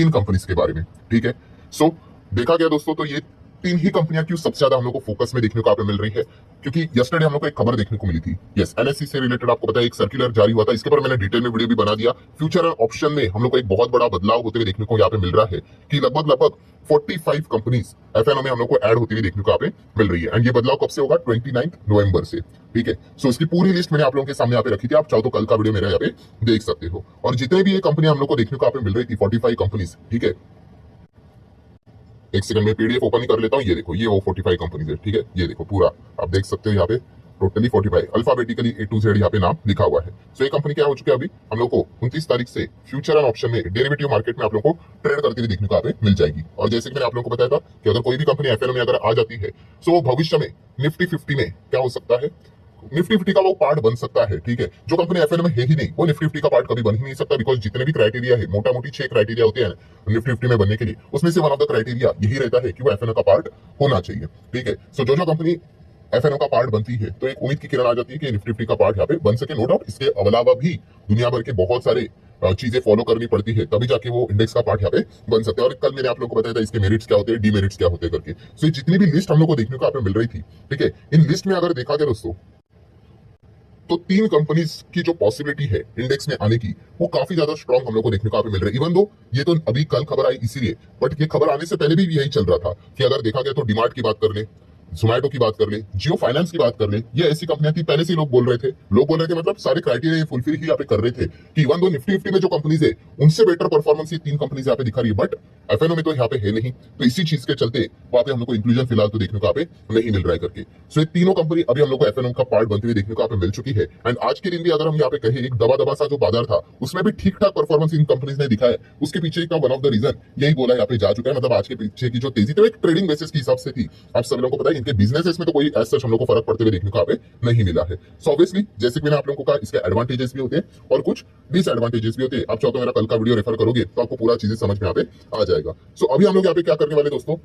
तीन कंपनीज के बारे में। ठीक है, सो देखा गया दोस्तों तो ये तीन ही कंपनियां क्यों सबसे ज्यादा हम लोग को फोकस में देखने को आप मिल रही है, क्योंकि यस्टरडे हम लोग को एक खबर देखने को मिली थी। यस, एनएससी से रिलेटेड आपको पता है एक सर्कुलर जारी हुआ था, इसके पर मैंने डिटेल में वीडियो भी बना दिया। फ्यूचर ऑप्शन में हम लोग को एक बहुत बड़ा बदलाव होते हुए देखने को यहाँ पे मिल रहा है कि लगभग 45 कंपनीज एफएनओ में हम लोग को ऐड होती हुई देखने को यहाँ पे मिल रही है। एंड ये बदलाव कब से होगा? 29 नवंबर से। ठीक है, सो इसकी पूरी लिस्ट मैंने आप लोगों के सामने यहाँ पे रखी थी, आप चाहो तो कल का वीडियो मेरा यहाँ पे देख सकते हो। और जितने भी ये कंपनियां हम लोग को देखने को यहाँ पे मिल रही थी 45 कंपनीज। ठीक है, एक सेकंड में पीडीएफ ओपन ही कर लेता हूँ। ये देखो, ये वो 45 कंपनीज है। ठीक है, ये देखो पूरा आप देख सकते हो यहाँ पे totally 45 alphabetically A to Z यहाँ पे नाम लिखा हुआ है। सो ये कंपनी क्या हो चुकी है, अभी हम लोग को 29 तारीख से फ्यूचर एंड ऑप्शन में डेरिवेटिव मार्केट में आप लोग को ट्रेड करते हुए देखने को यहाँ पे मिल जाएगी। और जैसे कि मैंने आप लोगों को बताया था कि अगर कोई भी कंपनी एफएनओ में अगर आ जाती है तो भविष्य में निफ्टी 50 में क्या हो सकता है, निफ्टी 50 का वो पार्ट बन सकता है। ठीक है, जो कंपनी एफएनओ में है ही नहीं वो निफ्टी 50 का पार्ट कभी बन ही नहीं सकता, बिकॉज जितने भी क्राइटेरिया है, मोटा मोटी 6 क्राइटेरिया होते हैं निफ्टी 50 में बनने के लिए, उसमें से वन ऑफ द क्राइटेरिया यही रहता है कि वो एफएनओ का पार्ट होना चाहिए। ठीक है, सो जो कंपनी एफएनओ का पार्ट बनती है तो एक उम्मीद की किरण आ जाती है कि निफ्टी 50 का पार्ट यहाँ पे बन सके। नो डाउट इसके अलावा भी दुनिया भर के बहुत सारे चीजें फॉलो करनी पड़ती है, तभी जाके वो इंडेक्स का पार्ट यहाँ पे बन सकते हैं। और कल मैंने आप लोगों को बताया था इसके मेरिट्स क्या होते हैं, डीमेरिट्स क्या होते हैं करके। सो जितनी भी लिस्ट हम लोग को देखने को यहाँ पे मिल रही थी, ठीक है, इन लिस्ट में अगर देखा जाए दोस्तों तो तीन कंपनीज की जो पॉसिबिलिटी है इंडेक्स में आने की वो काफी ज्यादा स्ट्रांग हम लोग को देखने को यहाँ पे मिल रहा है। इवन दो ये तो अभी कल खबर आई इसीलिए, बट ये खबर आने से पहले भी यही चल रहा था कि अगर देखा गया तो डीमार्ट की बात कर ले, जोमैटो की बात कर ले, जियो फाइनेंस की बात कर ले, ये ऐसी कंपनियां थी पहले से लोग बोल रहे थे, मतलब सारे क्राइटेरिया फुलफिल ही यहाँ पे कर रहे थे कि इवन दो निफ्टी 50 में जो कंपनीज है उनसे बेटर परफॉर्मेंस ये तीन कंपनीज यहाँ पे दिखा रही है, बट एफएनओ में तो यहाँ पे है नहीं। तो इसी चीज के चलते वहां पे हम लोग को इंक्लूजन फिलहाल तो देखने को यहाँ पे नहीं मिल रहा है करके। सो ये तीनों कंपनी अभी हम लोग को एफएनओ का पार्ट बनते हुए देखने को यहाँ पे मिल चुकी है। एंड आज के दिन भी अगर हम यहाँ पे कहें एक दबा सा जो बाजार था उसमें भी ठीक ठाक परफॉर्मेंस इन कंपनीज ने दिखाया, उसके पीछे का वन ऑफ द रीजन यही बोला यहाँ पे जा चुका है। मतलब आज के पीछे की जो तेजी थी वो एक ट्रेडिंग बेसिस के हिसाब से थी। आप सभी लोगों को पता है इनके बिजनेस में तो कोई ऐसा हम लोग को फर्क पड़ते हुए देखने को यहाँ पे नहीं मिला है। सो ऑब्वियसली जैसे कि मैंने आप लोगों को कहा इसके एडवांटेजेस भी होते हैं और कुछ डिसएडवांटेजेस भी होते हैं। आप चाहो तो मेरा कल का वीडियो रेफर करोगे तो आपको पूरा चीजें समझ में यहाँ पे आ जाएगा। सो अभी हम लोग यहाँ पे क्या करने वाले दोस्तों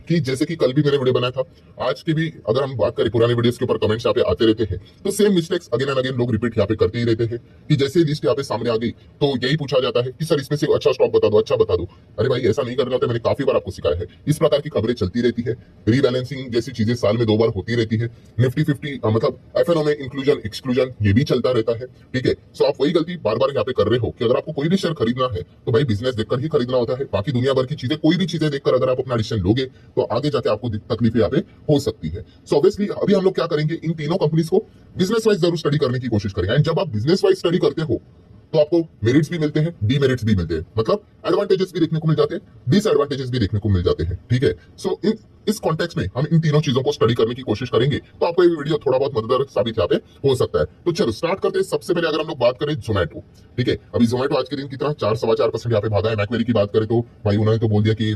कि जैसे कि कल भी मैंने वीडियो बनाया था, आज की भी अगर हम बात करें पुराने वीडियोस के ऊपर कमेंट्स यहाँ पे आते रहते हैं, तो same mistakes again and again लोग रिपीट यहाँ पे करते ही रहते हैं कि जैसे लिस्ट यहाँ पे सामने आ गई तो यही पूछा जाता है कि सर इसमें से अच्छा स्टॉक बता दो, अच्छा बता दो। अरे भाई ऐसा नहीं करना होता, मैंने काफी बार आपको सिखाया है। इस प्रकार की खबरें चलती रहती है, रीबैलेंसिंग जैसी चीजें साल में 2 बार होती रहती है, निफ्टी 50 मतलब एफएनओ में इंक्लूजन एक्सक्लूजन ये भी चलता रहता है। ठीक है, सो आप वही गलती बार बार यहाँ पे कर रहे हो कि अगर आपको कोई भी शेयर खरीदना है तो भाई बिजनेस देखकर ही खरीदना होता है। बाकी दुनिया भर की चीजें, कोई भी चीजें देखकर अगर आप अपना डिसीजन लोगे तो आगे जाके आपको तकलीफ यहाँ पे हो सकती है। सो ऑब्वियसली अभी हम लोग क्या करेंगे, इन तीनों कंपनीज को बिजनेस वाइज जरूर स्टडी करने की कोशिश करेंगे। एंड जब आप बिजनेस वाइज स्टडी करते हो तो आपको मेरिट्स भी मिलते हैं, डीमेरिट्स भी मिलते हैं, मतलब एडवांटेजेस भी देखने को मिल जाते हैं, डिसएडवांटेजेस भी देखने को मिल जाते हैं। ठीक है, सो इस कॉन्टेक्स्ट में हम इन तीनों चीजों को स्टडी करने की कोशिश करेंगे तो आपको ये वीडियो थोड़ा बहुत मददगार साबित यहाँ पे हो सकता है। तो चलो स्टार्ट करते हैं। सबसे पहले अगर हम लोग बात करें जोमैटो, ठीक है, अभी जोमैटो आज के दिन कितना 4-4.25% यहाँ पे भागा है। मैक्वेरी की बात करें तो भाई उन्होंने तो बोल दिया कि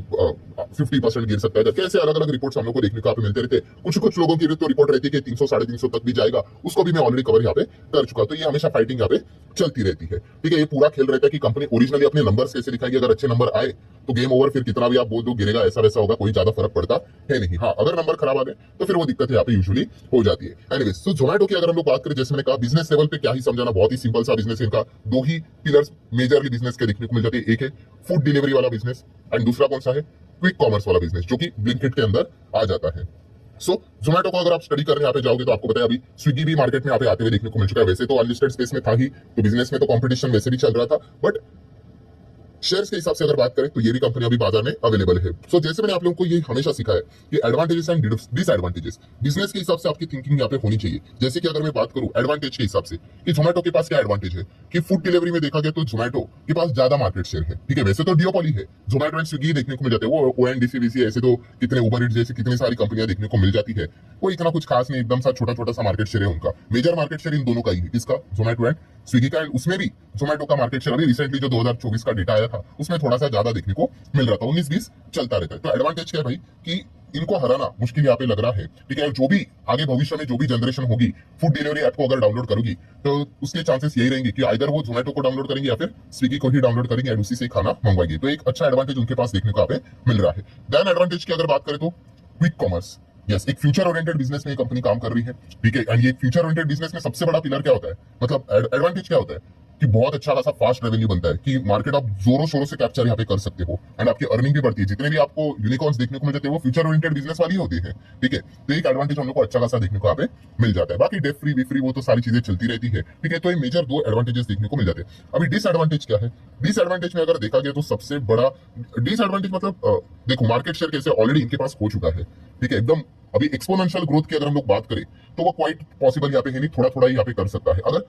50% गिर सकता है। कैसे अलग अलग रिपोर्ट्स हम लोग को देखने को यहाँ पे मिलते रहते हैं। कुछ लोगों की तो रिपोर्ट रहती है कि 300-350 तक भी जाएगा, उसको भी मैं ऑलरेडी कवर यहाँ पे कर चुका। तो ये हमेशा फाइटिंग यहाँ पे चलती रहती है। ठीक है, ये पूरा खेल रहता है कि कंपनी ओरिजिनली अपने नंबर्स कैसे दिखाएगी। अगर अच्छे नंबर आए तो गेम ओवर, फिर कितना भी आप बोल दो गिरेगा, ऐसा वैसा होगा, कोई ज्यादा फर्क पड़ता है नहीं। हाँ, अगर नंबर खराब आ गए तो फिर वो दिक्कत यहाँ पे यूजुअली हो जाती है। एनीवेज, तो जोमैटो की अगर हम लोग बात करें, जैसे मैंने कहा बिजनेस लेवल पे क्या ही समझाना, बहुत ही सिंपल सा बिजनेस है इनका। 2 ही पिलर्स मेजरली बिजनेस के देखने को मिल जाते हैं। एक है फूड डिलीवरी वाला बिजनेस एंड दूसरा कौन सा है, क्विक कॉमर्स वाला बिजनेस, जो कि ब्लिंकिट के अंदर आ जाता है। सो जोमैटो को अगर आप स्टडी करने यहाँ पे जाओगे तो आपको पता है अभी स्विगी भी मार्केट में यहाँ पे आते हुए देखने को मिल चुका है। वैसे तो अनलिस्टेड स्पेस में था ही, तो बिजनेस में तो कंपटीशन वैसे भी चल रहा था, बट शेयर्स के हिसाब से अगर बात करें तो ये भी कंपनी अभी बाजार में अवेलेबल है। सो जैसे मैंने आप लोगों को ये हमेशा सिखाया कि एडवांटेजेस एंड डिसएडवांटेजेस बिजनेस के हिसाब से आपकी थिंकिंग यहाँ पे होनी चाहिए। जैसे कि अगर मैं बात करूं एडवांटेज के हिसाब से कि जोमैटो के पास क्या एडवांटेज है कि फूड डिलीवरी में देखा गया तो जोमैटो के पास ज्यादा मार्केट शेयर है। ठीक है, वैसे तो डियोपॉली है, जोमैटो एंड स्विगी देखने को मिल जाते हैं, वो ओएनडीसी ऐसे तो कितने उबर इट्स जैसे कितनी सारी कंपनियां देखने को मिल जाती है। कोई इतना कुछ खास नहीं, एकदम सा छोटा सा मार्केट शेयर है उनका। मेजर मार्केट शेयर इन दोनों का ही है, किसका, जोमैटो एंड स्विगी का। उसमें भी जोमैटो का मार्केट शेयर अभी रिसेंटली जो 2024 का डेटा आया था उसमें थोड़ा सा ज्यादा देखने को मिल रहा था, 19-20 चलता रहता है। तो एडवांटेज क्या है भाई कि इनको हराना मुश्किल यहाँ पे लग रहा है। ठीक है, जो भी आगे भविष्य में जो भी जनरेशन होगी फूड डिलीवरी ऐप को अगर डाउनलोड करोगी तो उसके चांसेस यही रहेंगे कि आइदर वो जोमैटो को डाउनलोड करेंगे या फिर स्विगी को ही डाउनलोड करेंगे और उसी से खाना मंगवाएंगे। तो एक अच्छा एडवांटेज उनके पास देखने को यहाँ पे मिल रहा है। देन एडवांटेज की अगर बात करें तो क्विक कॉमर्स, यस, एक फ्यूचर ओरिएंटेड बिजनेस में ये कंपनी काम कर रही है। ठीक है, एंड ये फ्यूचर ओरिएंटेड बिजनेस में सबसे बड़ा पिलर क्या होता है, मतलब एडवांटेज क्या होता है कि बहुत अच्छा खासा फास्ट रेवेन्यू बनता है, कि मार्केट आप जोरों शोरों से कैप्चर यहाँ पे कर सकते हो एंड आपकी अर्निंग भी बढ़ती है। जितने भी आपको यूनिकॉर्न्स देखने को मिल जाते हैं वो फ्यूचर ओरिएंटेड बिजनेस वाली होती है, ठीक है। तो एक एडवांटेज हम लोग को अच्छा खासा देखने को यहाँ पे मिल जाता है। बाकी डेट फ्री वी फ्री वो तो सारी चीजें चलती रहती है, ठीक है। तो ये मेजर दो एडवांटेजेस देखने को मिल जाते हैं। अभी डिसएडवांटेज क्या है? डिसएडवांटेज में अगर देखा गया तो सबसे बड़ा डिसएडवांटेज मतलब देखो मार्केट शेयर कैसे ऑलरेडी इनके पास हो चुका है, ठीक है। एकदम अभी एक्सपोनेंशियल ग्रोथ की अगर हम लोग बात करें तो वो क्वाइट पॉसिबल यहाँ पे है नहीं, थोड़ा थोड़ा यहाँ पे कर सकता है अगर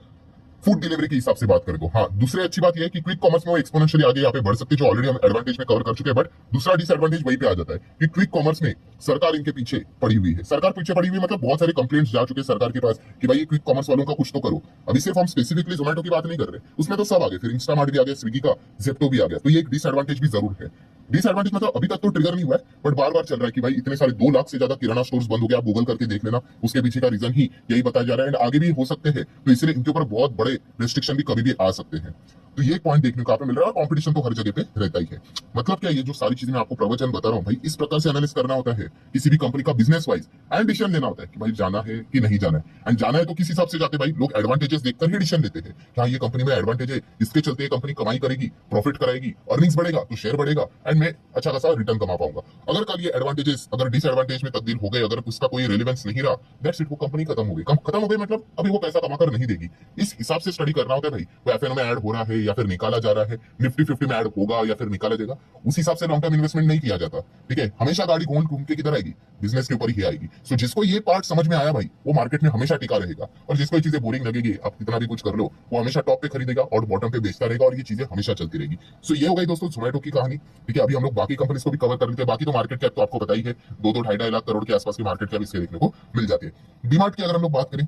फूड डिलीवरी के हिसाब से बात करें तो। हाँ, दूसरी अच्छी बात यह है कि क्विक कॉमर्स में वो एक्सपोनेंशियली आगे यहाँ पे बढ़ सकते हैं, जो ऑलरेडी हम एडवांटेज में कवर कर चुके हैं। बट दूसरा डिसएडवांटेज वहीं पे आ जाता है कि क्विक कॉमर्स में सरकार इनके पीछे पड़ी हुई है। सरकार पीछे पड़ी हुई मतलब बहुत सारे कंप्लेंट्स जा चुके हैं सरकार के पास कि भाई ये क्विक कॉमर्स वालों का कुछ तो करो। अभी सिर्फ हम स्पेसिफिकली जोमेटो की बात नहीं कर रहे, उसमें तो सब आ गए, फिर इंस्टामार्ट भी आ गया, स्विगी का जेप्टो भी आ गया। तो ये एक डिसएडवांटेज भी जरूर है। डिसएडवांटेज मतलब अभी तक तो ट्रिगर नहीं हुआ है, बट बार बार चल रहा है कि भाई इतने सारे 2 लाख से ज्यादा किराना स्टोर्स बंद हो गया। आप गूगल करके देख लेना, उसके पीछे का रीजन ही यही बताया जा रहा है एंड आगे भी हो सकते हैं। तो इसलिए इनके ऊपर बहुत बड़े रेस्ट्रिक्शन भी कभी भी आ सकते हैं। तो ये पॉइंट देखने को आप मिल रहा है। कंपटीशन तो हर जगह पे रहता ही है। मतलब क्या, ये जो सारी चीजें मैं आपको प्रवचन बता रहा हूँ भाई, इस प्रकार से एनालिस करना होता है किसी भी कंपनी का बिजनेस वाइज एंड डिसीजन लेना होता है कि भाई जाना है कि नहीं जाना है। एंड जाना है तो किस हिसाब से जाते हैं भाई, लोग एडवांटेजेस देखकर ही डिसीजन लेते हैं कि हाँ ये कंपनी में एडवांटेज है, इसके चलते ये कंपनी कमाई करेगी, प्रॉफिट कराएगी, अर्निंग्स बढ़ेगा तो शेयर बढ़ेगा एंड मैं अच्छा खासा रिटर्न कमा पाऊंगा। अगर कल ये एडवांटेजेस अगर डिसएडवांटेज में तब्दील हो गए, अगर उसका कोई रेलेवेंस नहीं रहा, दैट्स इट, वो कंपनी खत्म हो गई। खत्म हो गई मतलब अभी वो पैसा कमाकर नहीं देगी। इस हिसाब से स्टडी करना होता है भाई, वो एफएनओ में ऐड हो रहा है या फिर निकाला जा रहा है, निफ्टी 50 में ऐड होगा या फिर निकाला जाएगा, उस हिसाब से लॉन्ग टर्म इन्वेस्टमेंट नहीं किया जाता, ठीक है। हमेशा गाड़ी गोल घूम के किधर आएगी, बिजनेस के ऊपर ही आएगी। सो जिसको ये पार्ट समझ में आया भाई, वो मार्केट में हमेशा टिका रहेगा, और जिसको ये चीजें बोरिंग लगेगी, आप कितना भी कुछ कर लो, वो हमेशा टॉप पे खरीदेगा और बॉटम पे बेचता रहेगा, और ये चीजें हमेशा चलती रहेगी। सो ये हो गई दोस्तों जोमेटो की कहानी, ठीक है। अभी हम लोग बाकी कंपनीज को भी कवर कर लेते हैं। बाकी तो मार्केट कैप तो आपको पता ही है, 2-2 ढाई लाख करोड़ के आसपास की मार्केट कैप इसके देखने को मिल जाती है। डीमार्ट की अगर हम लोग बात करें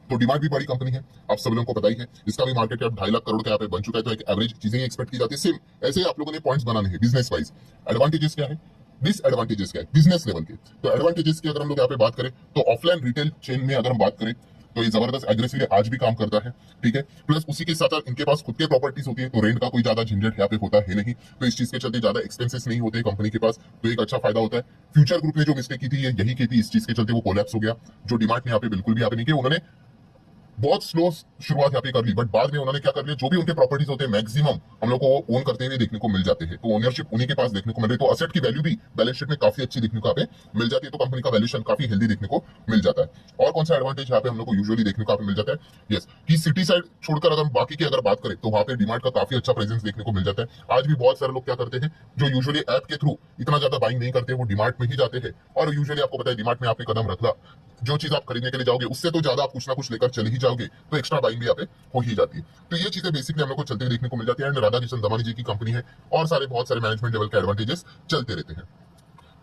तो डीमार्ट भी बड़ी कंपनी है, आप सब लोगों को पता ही है। इसका भी मार्केट कैप 2.5 लाख करोड़ के यहाँ पे बन चुका है। तो एक एवरेज चीजें एक्सपेक्ट की जाती है। सेम ऐसे ही आप लोगों ने पॉइंट्स बनाने हैं बिजनेस वाइज। एडवांटेजेस क्या है, डिसएडवांटेजेस क्या है बिजनेस लेवल के। तो एडवांटेजेस की अगर हम लोग यहाँ पे बात करें तो ऑफलाइन रिटेल चेन में अगर हम बात करें तो ये जबरदस्त एग्रेसिवली आज भी काम करता है, ठीक है। प्लस उसी के साथ साथ इनके पास खुद के प्रॉपर्टीज होती है, तो रेंट का कोई ज्यादा झंझट यहाँ पे होता है नहीं। तो इस चीज के चलते ज्यादा एक्सपेंसेस नहीं होते कंपनी के पास, तो एक अच्छा फायदा होता है। फ्यूचर ग्रुप ने जो मिस्टेक की थी ये यही की थी, इस चीज के चलते वो कोलैप्स हो गया। जो डीमार्ट ने यहाँ पे बिल्कुल भी यहाँ पे नहीं किया, उन्होंने बहुत स्लो शुरुआत यहाँ पे कर ली, बट बाद में उन्होंने क्या कर लिया, जो भी उनके प्रॉपर्टीज होते हैं मैक्सिमम हम लोग को ओन करते हुए देखने को मिल जाते हैं। तो ओनरशिप उन्हीं के पास देखने को मिल रही है। तो असेट की वैल्यू भी बैलेंस शीट में काफी अच्छी देखने को यहाँ पे मिल जाती है। तो कंपनी का वैल्यूएशन काफी हेल्दी देखने को मिल जाता है। और कौन सा एडवांटेज यहाँ पे हम लोग को यूजुअली देखने को यहाँ पे मिल जाता है, यस, कि सिटी साइड छोड़कर अगर हम बाकी की अगर बात करें तो वहाँ पे डीमार्ट का काफी अच्छा प्रेजेंस देखने को मिल जाता है। आज भी बहुत सारे लोग क्या करते हैं, जो यूजुअली ऐप के थ्रू इतना ज्यादा बाइंग नहीं करते, वो डीमार्ट में ही जाते हैं। और यूजुअली आपको पता है डीमार्ट में आपने कदम रखा, जो चीज आप खरीदने के लिए जाओगे उससे तो ज्यादा आप कुछ ना कुछ लेकर चले ही जाओगे, तो एक्स्ट्रा बाइंग भी यहाँ पे हो ही जाती है। तो ये चीजें बेसिकली हम लोग को चलते हुए देखने को मिल जाती है। एंड राधा किशन दमानी जी की कंपनी है और सारे बहुत सारे मैनेजमेंट लेवल के एडवांटेजेस चलते रहते हैं।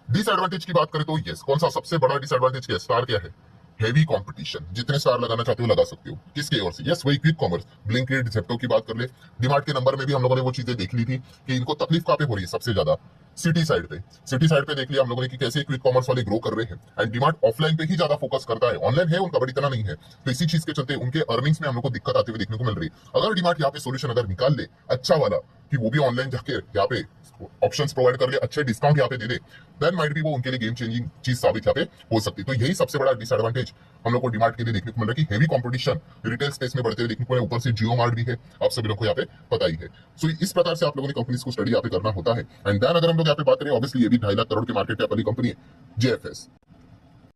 डिसएडवांटेज की बात करें तो यस, कौन सा सबसे बड़ा डिसएडवांटेज क्या है, स्टार क्या है, हेवी कंपटीशन। जितने स्टार लगाना चाहते हो लगा सकते हो, किसके ओर से, यस वही क्विक कॉमर्स, ब्लिंकिट, ज़ेप्टो की बात कर ले। डीमार्ट के नंबर में भी हम लोगों ने वो चीजें देख ली थी कि इनको तकलीफ कहाँ पे हो रही है सबसे ज्यादा, सिटी साइड पे। सिटी साइड पे देख लिया हम लोगों ने कि कैसे क्विक कॉमर्स वाले ग्रो कर रहे हैं। एंड डीमार्ट ऑफलाइन पे ही ज्यादा फोकस करता है, ऑनलाइन है उनका बट इतना नहीं है। तो इसी चीज के चलते उनके अर्निंग्स में हम लोग को दिक्कत आते हुए देखने को मिल रही है। अगर डीमार्ट यहाँ पे सोल्यूशन अगर निकाल ले अच्छा वाला, कि वो भी ऑनलाइन जाके यहाँ पे ऑप्शंस प्रोवाइड कर ले, अच्छे डिस्काउंट यहाँ पे दे दे, देन माइट भी वो उनके लिए गेम चेंजिंग चीज साबित यहाँ पे हो सकती है। तो यही सबसे बड़ा डिसएडवांटेज हम लोग को डीमार्ट के लिए देखने को मिल रहा है कि हेवी कंपटीशन रिटेल स्पेस में बढ़ते हुए देखने को मिल रहा है। ऊपर से जियो मार्ट भी है, आप सभी लोग को यहाँ पे पता ही है। सो इस प्रकार से आप लोगों ने कंपनीज को स्टडी यहाँ पे करना होता है। एंड देन अगर हम लोग यहाँ पे बात करें, ऑब्वियसली ये भी 2.5 लाख करोड़ के मार्केट कैप वाली कंपनी है जेएफएस।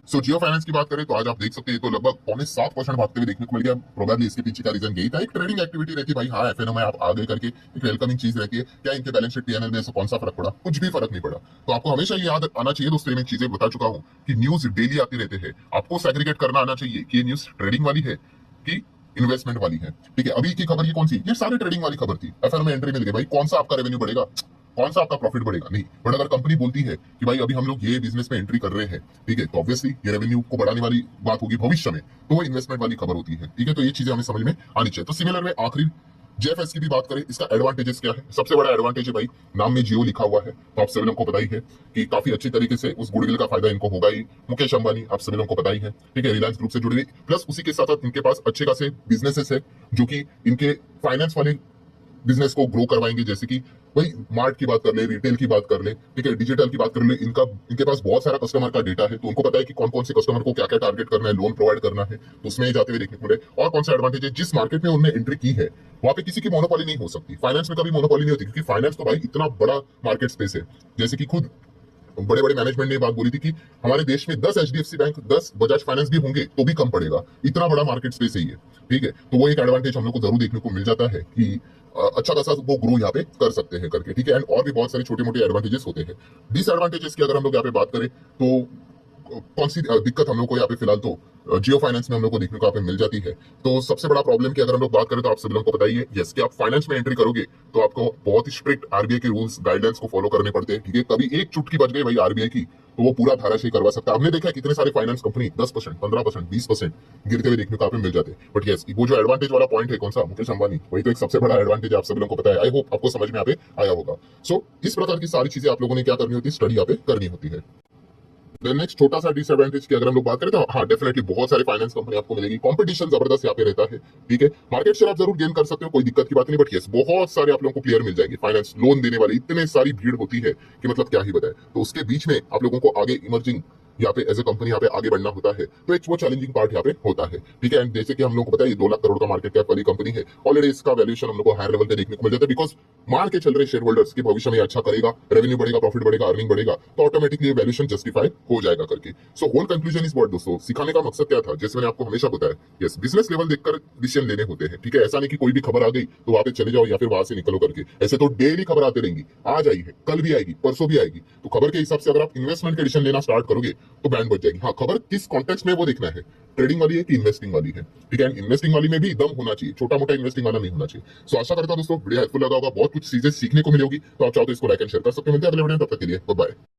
सो जियो फाइनेंस की बात करें तो आज आप देख सकते हैं तो लगभग 7% भागते हुए देखने को मिल गया। प्रोबेबली इसके पीछे का रीजन यही था, एक ट्रेडिंग एक्टिविटी रहती है भाई, हाँ एफएनओ में आप आगे करके एक वेलकमिंग चीज रहती है। क्या इनके बैलेंस शीट पीएनएल में कौन सा फर्क पड़ा, कुछ भी फर्क नहीं पड़ा। तो आपको हमेशा ये याद आना चाहिए दोस्तों, मैं चीजें बता चुका हूँ कि न्यूज डेली आती रहते हैं, आपको सेग्रीगेट करना आना चाहिए कि ये न्यूज ट्रेडिंग वाली है कि इन्वेस्टमेंट वाली है, ठीक है। अभी की खबर ये कौन सी, ये सारी ट्रेडिंग वाली खबर थी। एफएनओ में एंट्री मिल गई भाई, कौन सा आपका रेवेन्यू बढ़ेगा, कौन सा आपका प्रॉफिट बढ़ेगा, नहीं। बट अगर कंपनी बोलती है कि भाई अभी हम लोग ये बिजनेस में एंट्री कर रहे हैं, ठीक है, तो ऑब्वियसली ये रेवेन्यू को बढ़ाने वाली बात होगी भविष्य में, तो वो इन्वेस्टमेंट वाली खबर होती है, ठीक है। तो ये चीजें हमें समझ में आनी चाहिए। तो सिमिलर में आखिरी जेएफएस की भी बात करें, इसका एडवांटेजेस क्या है, सबसे बड़ा एडवांटेज है भाई नाम में जियो लिखा हुआ है, तो आप सभी लोगों को पता ही है कि काफी अच्छी तरीके से उस गुडविल का फायदा इनको होगा ही। मुकेश अंबानी आप सभी लोगों को पता ही है, ठीक है, रिलायंस ग्रुप से जुड़े हुए, प्लस उसी के साथ साथ इनके पास अच्छे खासे बिजनेसेस है जो कि इनके फाइनेंस वाले बिजनेस को ग्रो करवाएंगे, जैसे कि वही मार्ट की बात कर ले, रिटेल की बात कर ले, ठीक है, डिजिटल की बात कर ले, इनके पास बहुत सारा कस्टमर का डेटा है, तो उनको पता है कि कौन कौन से कस्टमर को क्या क्या टारगेट करना है, लोन प्रोवाइड करना है, तो उसमें जाते हुए देखने को मिले। और कौन सा एडवांटेज है, जिस मार्केट में उन्होंने एंट्री की है वहां पे किसी की मोनोपोली नहीं हो सकती। फाइनेंस में कभी मोनोपोली नहीं होती, क्योंकि फाइनेंस तो भाई इतना बड़ा मार्केट स्पेस है। जैसे कि खुद बड़े बड़े मैनेजमेंट ने बात बोली थी कि हमारे देश में 10 एचडीएफसी बैंक, 10 बजाज फाइनेंस भी होंगे तो भी कम पड़ेगा, इतना बड़ा मार्केट स्पेस है ये, ठीक है। तो वो एक एडवांटेज हम लोग को जरूर देखने को मिल जाता है कि अच्छा खासा वो ग्रो यहाँ पे कर सकते हैं करके, ठीक है। एंड और भी बहुत सारे छोटे मोटे एडवांटेजेस होते हैं। डिसएडवांटेजेस की अगर हम लोग यहाँ पे बात करें तो कौन सी दिक्कत हम लोग को यहाँ पे फिलहाल तो जियो फाइनेंस में हम लोग को देखने को यहाँ पे मिल जाती है। तो सबसे बड़ा प्रॉब्लम की अगर हम लोग बात करें तो आप सभी लोगों को बताइए यस कि आप फाइनेंस में एंट्री करोगे तो आपको बहुत ही स्ट्रिक्ट आरबीआई के रूल्स गाइडलाइंस को फॉलो करने पड़ते हैं, ठीक है। कभी एक चुटकी बच गई भाई आरबीआई की तो वो पूरा धाराशाही करवा सकता है। हमने देखा है कितने सारे फाइनेंस कंपनी 10%, 15%, 20% गिरते हुए देखने को यहाँ पे मिल जाते हैं। बट यस, वो जो एडवांटेज वाला पॉइंट है कौन सा, मुकेश अंबानी, वही तो एक सबसे बड़ा एडवांटेज आप सभी लोगों को पता है। आई होप आपको समझ में यहाँ पे आया होगा। सो इस प्रकार की सारी चीजें आप लोगों ने क्या करनी होती है, स्टडी यहाँ पे करनी होती है। नेक्स्ट छोटा सा डिसएडवांटेज की अगर हम लोग बात करें तो हाँ डेफिनेटली बहुत सारे फाइनेंस कंपनी आपको मिलेगी, कंपटीशन जबरदस्त यहाँ पे रहता है, ठीक है। मार्केट शेयर आप जरूर गेन कर सकते हो, कोई दिक्कत की बात नहीं, बट यस बहुत सारे आप लोगों को प्लेयर मिल जाएंगे, फाइनेंस लोन देने वाले इतने सारी भीड़ होती है कि मतलब क्या ही बताए। तो उसके बीच में आप लोगों को आगे इमर्जिंग यहाँ पे एज ए कंपनी यहाँ पे आगे बढ़ना होता है, तो एक वो चैलेंजिंग पार्ट यहाँ पे होता है, ठीक है। एंड जैसे कि हम लोग को पता है 2 लाख करोड़ का मार्केट कैप वाली कंपनी है, ऑलरेडी इसका वैल्यूएशन हम लोग को हायर लेवल पे देखने को मिल जाता है, बिकॉज मान के चल रहे शेयर होल्डर्स के भविष्य में अच्छा करेगा, रेवेन्यू बढ़ेगा, प्रॉफिट बढ़ेगा, अर्निंग बढ़ेगा, तो ऑटोमेटिकली वैल्यूएशन जस्टिफाई हो जाएगा करके। So whole conclusion is what दोस्तों, सिखाने का मकसद क्या था, जैसे मैंने आपको हमेशा बताया, यस बिजनेस लेवल देखकर डिसीजन लेने होते हैं, ठीक है। ऐसा नहीं कि कोई भी खबर आ गई तो वहां पे चले जाओ या फिर वहां से निकलो करके, ऐसे तो डेली खबर आती रहेंगी, आज आई है, कल भी आएगी, परसों भी आएगी। तो खबर के हिसाब से अगर आप इन्वेस्टमेंट के डिसीजन लेना स्टार्ट करोगे तो बैंड बच जाएगी। हाँ, खबर किस कॉन्टेक्स्ट में वो देखना है, ट्रेडिंग वाली है कि इन्वेस्टिंग वाली है, ठीक है। इन्वेस्टिंग वाली में भी दम होना चाहिए, छोटा मोटा इन्वेस्टिंग वाला नहीं होना चाहिए। सो आशा करता हूं दोस्तों वीडियो हेल्पफुल लगा होगा, बहुत कुछ चीजें सीखने को मिलेगी, तो आप चाहो तो इसको लाइक एंड शेयर कर सकते हो। मिलते हैं अगले वीडियो में, तब तक के लिए बाय बाय।